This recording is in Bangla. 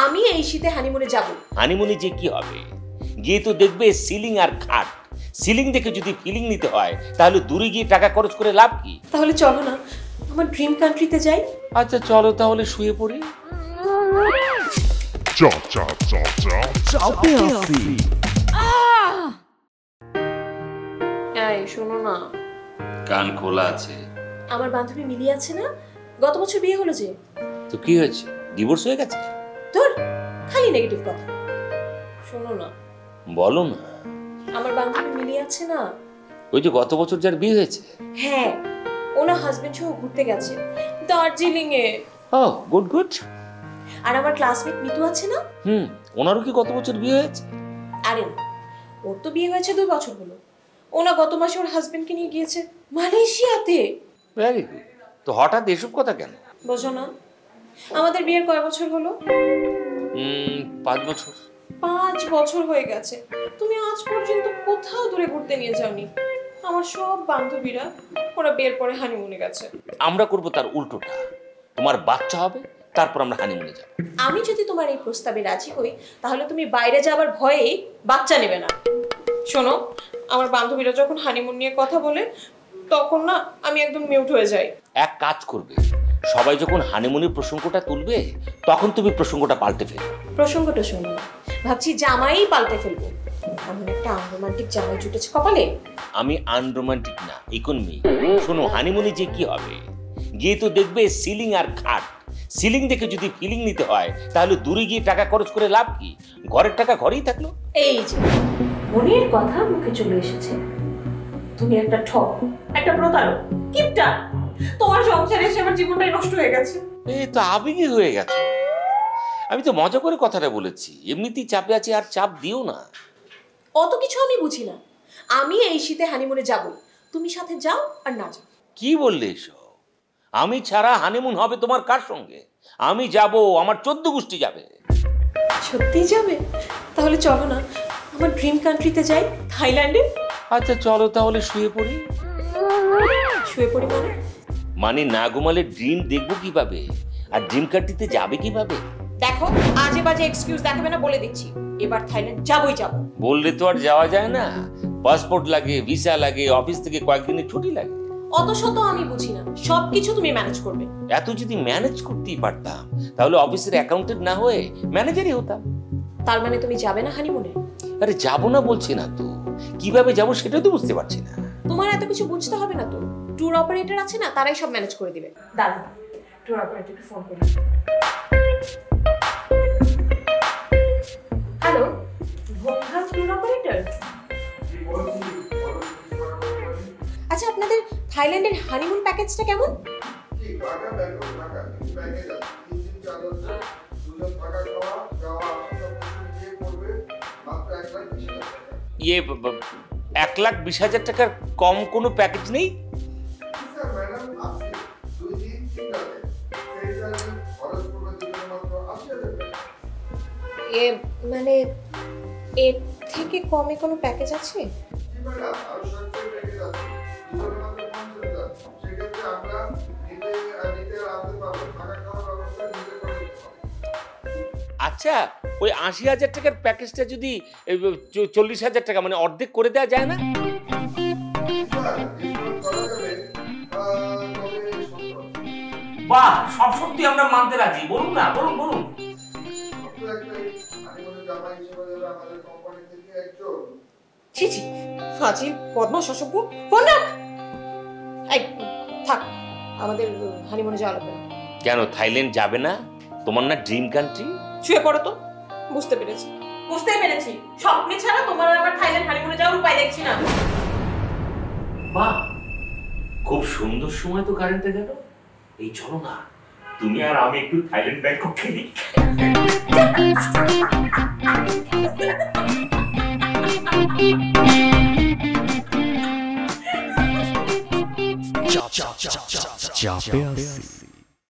আমি এই শীতে হানিমুনে যাব। হানিমুনে যে কি হবে, গিয়ে তো দেখবে সিলিং আর খাট। সিলিং দেখে যদি ফিলিং নিতে হয় তাহলে দূরে গিয়ে টাকা খরচ করে লাভ কি? তাহলে চলো না আমার ড্রিম কান্ট্রিতে যাই। আচ্ছা চলো তাহলে শুয়ে পড়ি। এই শোনো না, কান খোলা আছে। আমার বান্ধবী মিলি আছে না, গত বছর বিয়ে হলো যে। তো কি হয়েছে, ডিভোর্স হয়ে গেছে? তোর খালি নেগেটিভ কথা। শোনো না, বলো না। আমার বান্ধবী মিলি আছে না, ওই যে গত বছর যার বিয়ে হয়েছে? হ্যাঁ, ওনার হাজবেন্ড সহ ঘুরতে গেছে দার্জিলিং এ। ও গুড গুড। আর আমার ক্লাসমেট মিতু আছে না, ওনারও কি গত বছর বিয়ে হয়েছে? আরে না, ওর তো বিয়ে হয়েছে 2 বছর হলো। ওনা গত মাসে ওর হাজবেন্ডকে নিয়ে গিয়েছে মালয়েশিয়াতে। Very good. তো হঠাৎ এসব কথা কেন? বোঝো না, আমাদের বিয়ের কয় বছর হলো? 5 বছর। 5 বছর হয়ে গেছে, তুমি আজ পর্যন্ত কোথাও দূরে ঘুরতে নিয়ে যাওনি। আমার সব বান্ধবীরা ওরা বিয়ের পরে হানিমুনে গেছে। আমরা করব তার উল্টোটা, তোমার বাচ্চা হবে তারপর আমরা হানিমুনে যাব। আমি যদি তোমার এই প্রস্তাবে রাজি হই তাহলে তুমি বাইরে যাবার ভয়ে বাচ্চা নেবে না। শোনো, আমার বান্ধবীরা যখন হানিমুন নিয়ে কথা বলে তখন না আমি একদম মিউট হয়ে যাই। এক কাজ করবে, সবাই যখন হানিমুনের প্রসঙ্গটা তুলবে তখন তুমি প্রসঙ্গটা পাল্টে ফেলবে। প্রসঙ্গটা শোনো, ভাবছি জামাই পাল্টে ফেলবো। এমন একটা আনরোমান্টিক জামাই জুটেছে কপালে। আমি আনরোমান্টিক না, ইকোনমি। শোনো, হানিমুনে যে কি হবে, গিয়ে তো দেখবে সিলিং আর খাট। সিলিং দেখে যদি ফিলিং নিতে হয় তাহলে দূরে গিয়ে টাকা খরচ করে লাভ কি? ঘরের টাকা ঘরেই থাকলো। এই যে মনের কথা মুখে চলে এসেছে। তুমি একটা ঠক, একটা প্রতারক, কিপটা। তোমার সংসারে এসে আমার জীবনটাই নষ্ট হয়ে গেছে। এই তো আবেগী হয়ে গেছে। আমি তো মজা করে কথাটা বলেছি, এমনিতেই চাপে আছি, আর চাপ দিও না। অত কিছু আমি বুঝি না। আমি এই শীতে হানিমুনে যাব, তুমি সাথে যাও আর না যাও। কি বললে এসব? আমি ছাড়া হানিমুন হবে তোমার কার সঙ্গে? আমি যাব, আমার 14 গোষ্ঠী যাবে। সত্যিই যাবে? তাহলে চলো না আমার ড্রিম কান্ট্রিতে যাই, থাইল্যান্ডে। আচ্ছা চলো তাহলে শুয়ে পড়ি। শুয়ে পড়ি মানে? মানে না ঘুমালে ড্রিম দেখবো কিভাবে, আর ড্রিম কান্ট্রিতে যাবে কিভাবে? দেখো, আজে বাজে এক্সকিউজ দেখাবে না, বলে দিচ্ছি এবার থাইল্যান্ড যাবই যাব। বললে তো আর যাওয়া যায় না, পাসপোর্ট লাগে, ভিসা লাগে, অফিস থেকে কয়েকদিনের ছুটি লাগে। অত শত আমি বুঝি না, সবকিছু তুমি ম্যানেজ করবে। এত যদি ম্যানেজ করতেই পারতাম তাহলে অফিসের অ্যাকাউন্টেন্ট না হয়ে ম্যানেজারই হতাম। তার মানে তুমি যাবে না হানিমুনে? আরে যাবো না বলছি না তো, কিভাবে যাবো সেটাই তো বুঝতে পারছি না। তোমার এত কিছু বুঝতে হবে না তো, ট্যুর অপারেটর আছে না, তারাই সব ম্যানেজ করে দিবে। দাঁড়াও, ট্যুর অপারেটরকে ফোন করি। Hello, Bhonga tour operator? আচ্ছা, আপনাদের থাইল্যান্ডের হানিমুন প্যাকেজটা কেমন? ইয়ে 1,20,000 টাকার কম কোনো প্যাকেজ নেই? মানে এর থেকে কমে কোনো প্যাকেজ আছে? আচ্ছা, ওই 80,000 টাকার প্যাকেজটা যদি 40,000 টাকা মানে অর্ধেক করে দেওয়া যায় না? বাহ, সব সত্যি আমরা মানতে রাজি। বলুন না, বলুন বলুন। ছি ছি, ফাজিল বদমাশ অসভ্য, ফোন রাখ। এই থাক, আমাদের হানিমুনে যাওয়া লাগবে না। কেন থাইল্যান্ড যাবে না? তোমার না ড্রিম কান্ট্রি? শুয়ে পড়ো তো। বুঝতে পেরেছি, বুঝতে পেরেছি। স্বপ্নে ছাড়া তোমার আর আমার থাইল্যান্ড হানিমুনে যাওয়ার উপায় দেখছি না। বাহ, খুব সুন্দর সময় তো কারেন্টে গেল। এই চলো না, তুমি আর আমি একটু থাইল্যান্ড ব্যাংকক খেলি। চাপে আসি।